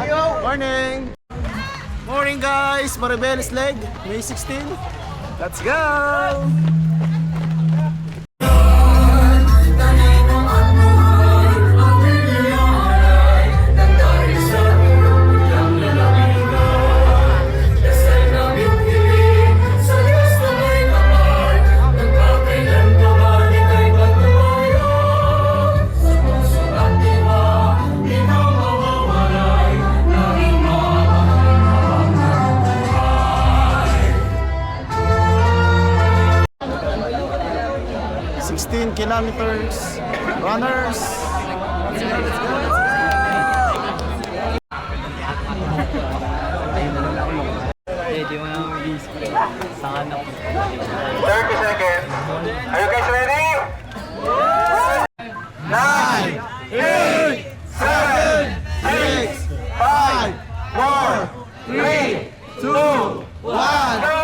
Morning! Morning guys! Maribeles Leg, May 16. Let's go! Kilometers, runners. Let's go, let's go, let's go. Di mo na mag-i-spray. Saan na po? 30 seconds. Are you guys ready? 9, 8, 7, 6, 5, 4, 3, 2, 1, go!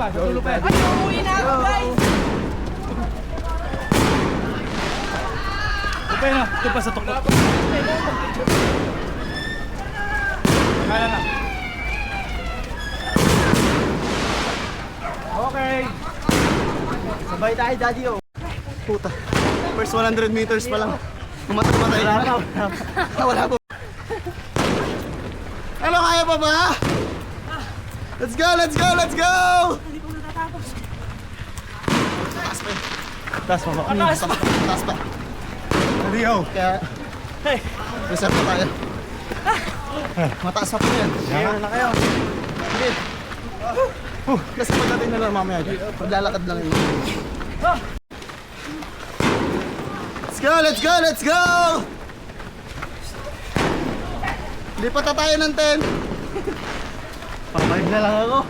Dulo pa. Ay, umuwi na ako, guys! Okay na, ito pa sa tuktok. Kala na. Okay. Sabay tayo, daddy, oh. Puta. First 100 meters pa lang. Pumatay na. Wala po. Ano, kaya pa ba? Let's go, let's go, let's go! Taas pa. Taas pa ba? Taas pa. Rio. Kaya, hey, reserve pa tayo. Mataas pa po yan. Kaya na kayo. Sige. Kasi pagdating na lang mamaya. Maglalakad lang yun. Let's go, let's go, let's go! Lipat na tayo ng 10. Pabalik na lang ako.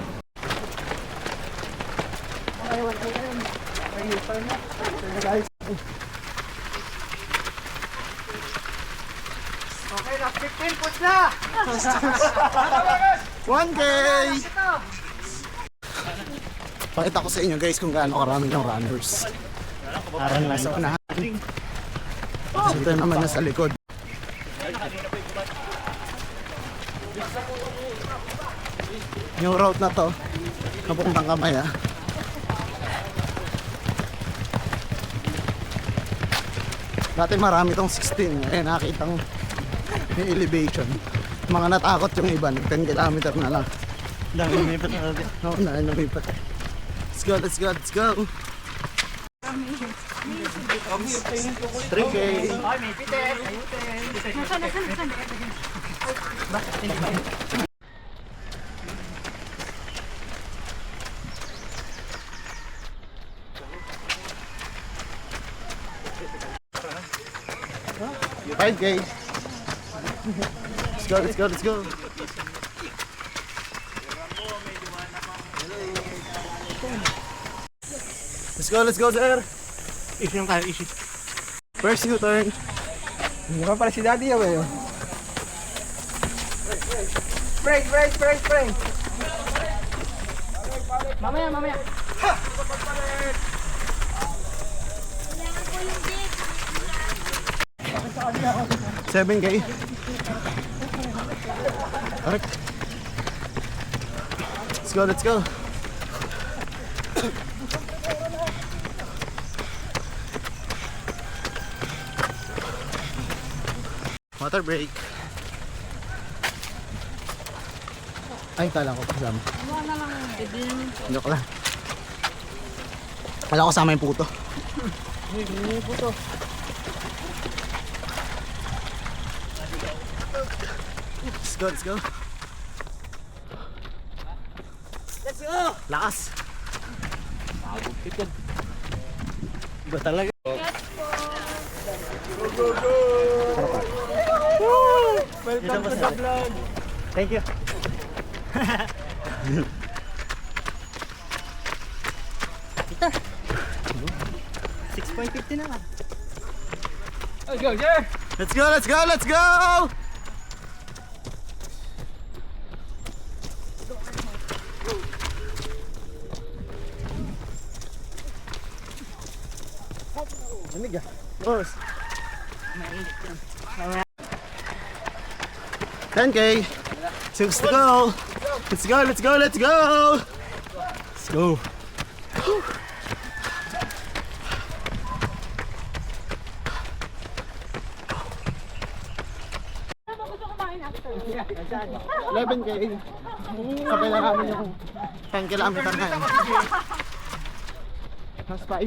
Okay na, 15 push na! 1K! Pakita ko sa inyo guys kung gaano karami ng runners. Parang nasa unahan. Ito naman nasa likod. Yung route na to, napuntang Kamaya. Dati marami tong 16. Eh, nakita ko yung elevation. Mga natakot yung iba, 10 kilometer na lang. Dami lumipat na natin. Oo, lumipat. Let's go, let's go, let's go. 3K. Ay, may pitek! Nasaan? Five K. Let's go, let's go, let's go. Let's go, sir. Issue lang tayo, issue. First U-turn. Hindi naman pala si Daddy yaw eh. Break! Mamaya! 7K. Correct. Let's go. Water break. Ay, kala ko kasama. Wala na lang. Pwede naman. Joke lang. Kala ko kasama yung puto. Hindi po to. Let's go, let's go. Let's go! Lakas. Iba talaga. Welcome to the vlog. Thank you. Ito. 6.50 na nga. Let's go, sir. Let's go, let's go, let's go! Lamig ah. Boss. 10K. 6 to go. Let's go, let's go, let's go. Let's go. Gusto kumain after. 11K. Sabay lang namin yung 10 kilometer na yun. Mas 5.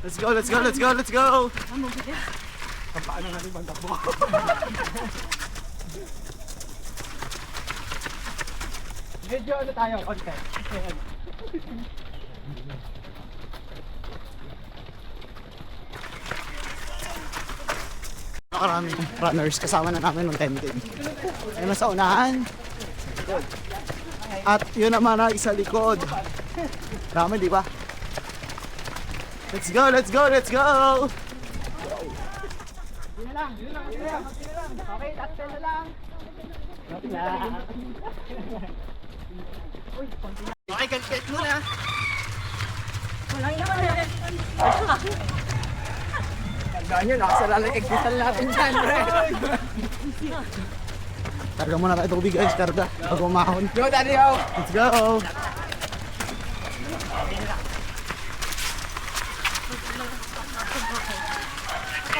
Let's go, let's go, let's go, let's go! Paano natin bang takbo? Medyo ano tayo, content. Nakaraming runners kasama na namin ng 10K. Ayun na sa unahan. At yun naman ay sa likod. Dami, di ba? Let's go, let's go, let's go! Okay, tatlo na lang. Okay, kalkit muna. Walang naman yan. Tandaan nyo, nakasala lang existal natin dyan, pre. Karga muna tayo tubig guys, karga. Pag umahon. Go, daddy, ho. Let's go!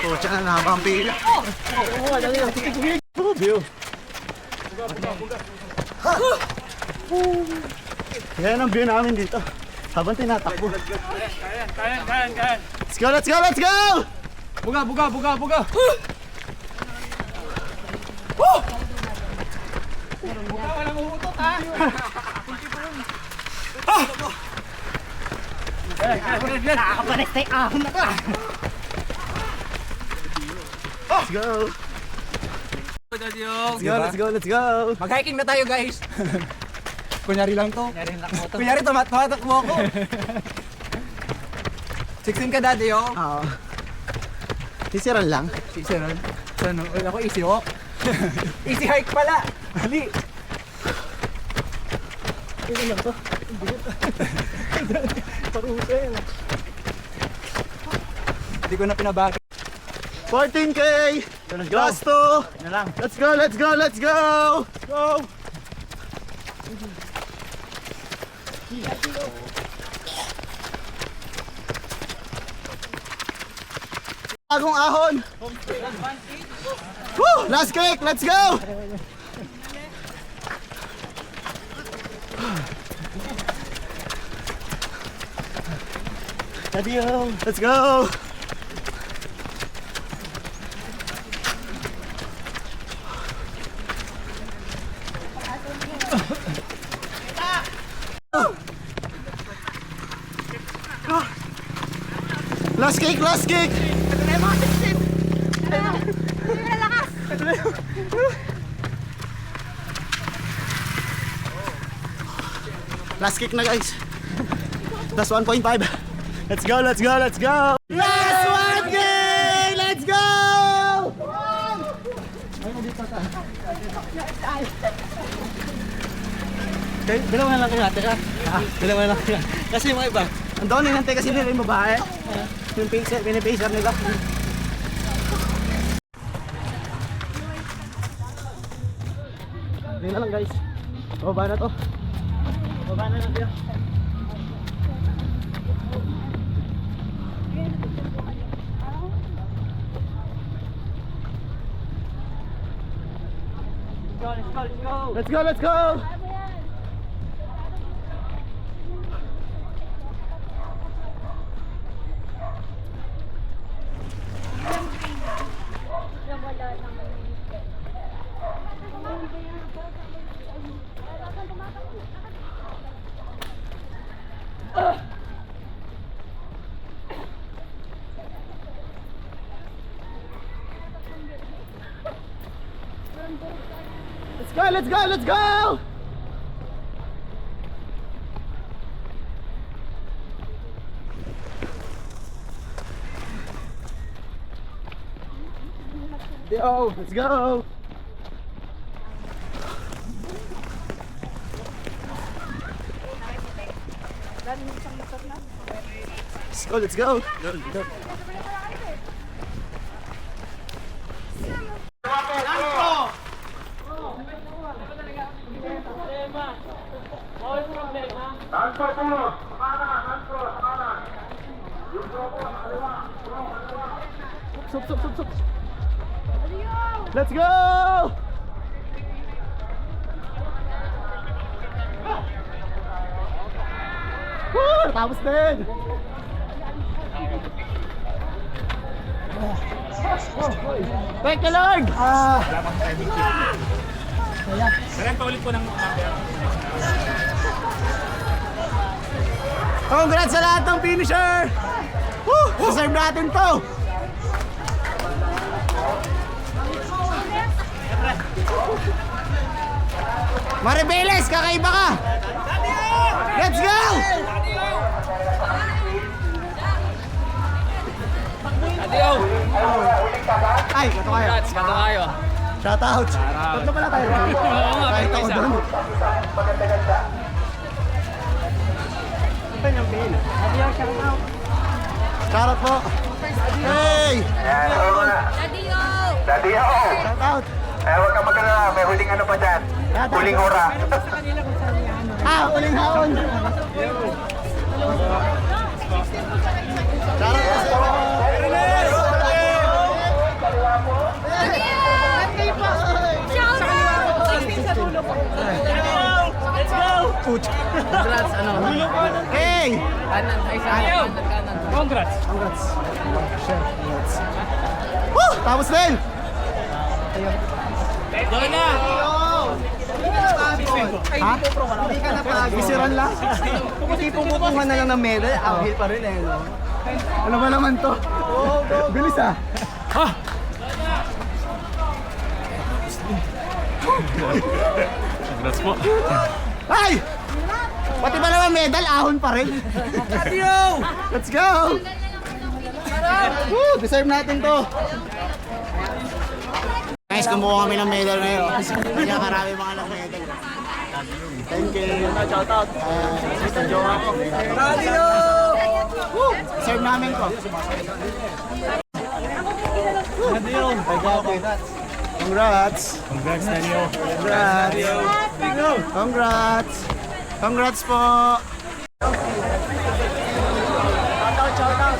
Pucha na nabang pila. Oh, view. Yan ang view namin dito. Habang tinatakbo. Kayan. Let's go, let's go, let's go! Buga. Walang umutot, ha? Nakakapanestay ahon na ka. Let's go! Daddy, ho. Let's go, let's go, let's go! Mag-hiking na tayo, guys. Kunyari lang to. Kunyari lang mo to. Kunyari, tumatakbo ako. 16 ka, daddy, ho. Oo. Sisiran lang. Easy run. Ano? Ako easy walk. Easy hike pala. Hali. Ano lang to? Parusa yan. Hindi ko na pinabagay. 14K! Last two! Let's go, let's go, let's go! Go! Bagong ahon! Woo! Last kick! Let's go! Let's go! Last kick! Last kick! Last kick na guys. That's 1.5. Let's go, let's go, let's go! Last 1K! Let's go! Bilang na lang kayo natin ha. Bilang na lang kayo. Kasi yung mga iba. Ang doon ninantay kasi nila yung babae. Yung pacer, pinipacer nila. Hindi na lang guys. Baba na to. Baba na tayo. Let's go, let's go! Let's go, let's go, let's go! Yo, let's go! Let's go, let's go! Sup. Let's go! Woo! Tapos din! Thank you, Lord! Congrats sa lahat ng finisher! Woo! Deserve natin to! Maribeles, kakaiba ka! Let's go! Ay, kato kayo. Shout out. Tatlo pala tayo. Kahit ako doon. Shout out po. Hey! Yan, ano na. Daddy O! Shout out. Huwag ka magkalala, may huling ano pa dyan. Huling hura. Uling haon. Shout out po. Let's go! Congrats, ano? Hey! Congrats! Woo! Tapos din! Doon na! Ha? Hindi ka napagod. Isiran lang. Hindi pumukuha na lang ng medal, uphill pa rin eh. No? Ano ba naman to? Bilis ah. Ha! Congrats po. Ay! Pati ba naman medal, ahon pa rin. Let's go! Woo! Deserve natin to. Guys, kumuha kami ng medal ngayon. Kaya karami mga ng medal. Thank you. Shout out. Sa jowa ko. Woo! Deserve namin to. Congrats. Congrats, Daniel. Congrats. Congrats po. Shout out.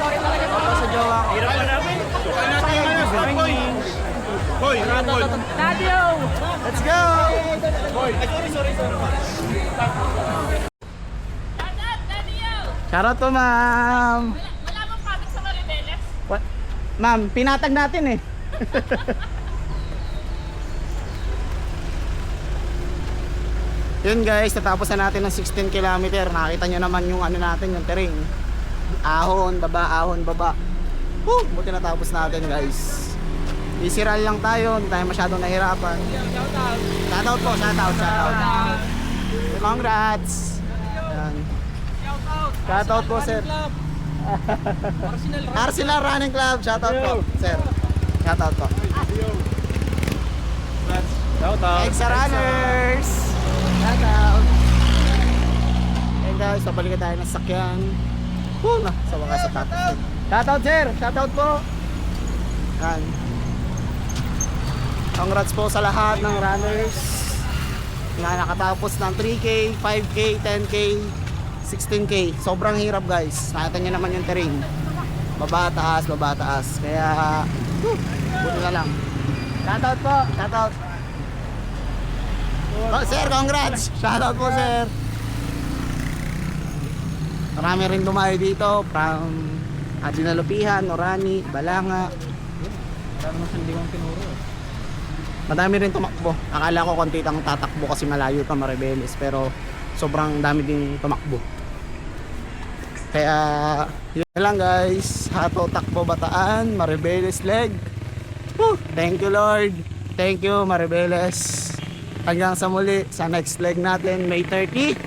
Sa jowa ko. Hirap pa namin. Hoy, Let's go. Shout out to ma'am. Wala bang public sa Maribeles? What? Ma'am, pinatag natin eh. Yun guys, natapos na natin ng 16 km. Nakita nyo naman yung ano natin, yung terrain. Ahon, baba. Woo! Buti natapos natin guys. Easy run lang tayo, hindi tayo masyadong nahirapan. Shout out po, shout out. Congrats. Yan. Shout out po sir. Arsenal Running Club, shout out po sir. Shout out po. Shout out. Extra runners. Shout out. And guys, pabalikan tayo ng sakyan. Na, sa wakas sa tapos. Shout out sir, shout out po. Yan. Congrats po sa lahat ng runners na nakatapos ng 3K, 5K, 10K, 16K. Sobrang hirap guys. Nakita nyo naman yung terrain. Baba, taas. Kaya, buti na lang. Shoutout po, shoutout. Oh, sir, congrats. Shoutout po sir. Marami rin dumayo dito from Adinalupihan, Orani, Balanga. Madami rin tumakbo. Akala ko konti tang tatakbo kasi malayo pa Maribeles, pero sobrang dami din tumakbo. Kaya yun lang guys, Hato Takbo Bataan, Maribeles leg. Woo! Thank you Lord, thank you Maribeles. Hanggang sa muli sa next leg natin May 30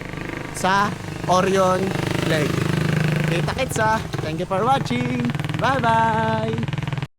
sa Orion leg. Kita-kits, thank you for watching, bye bye.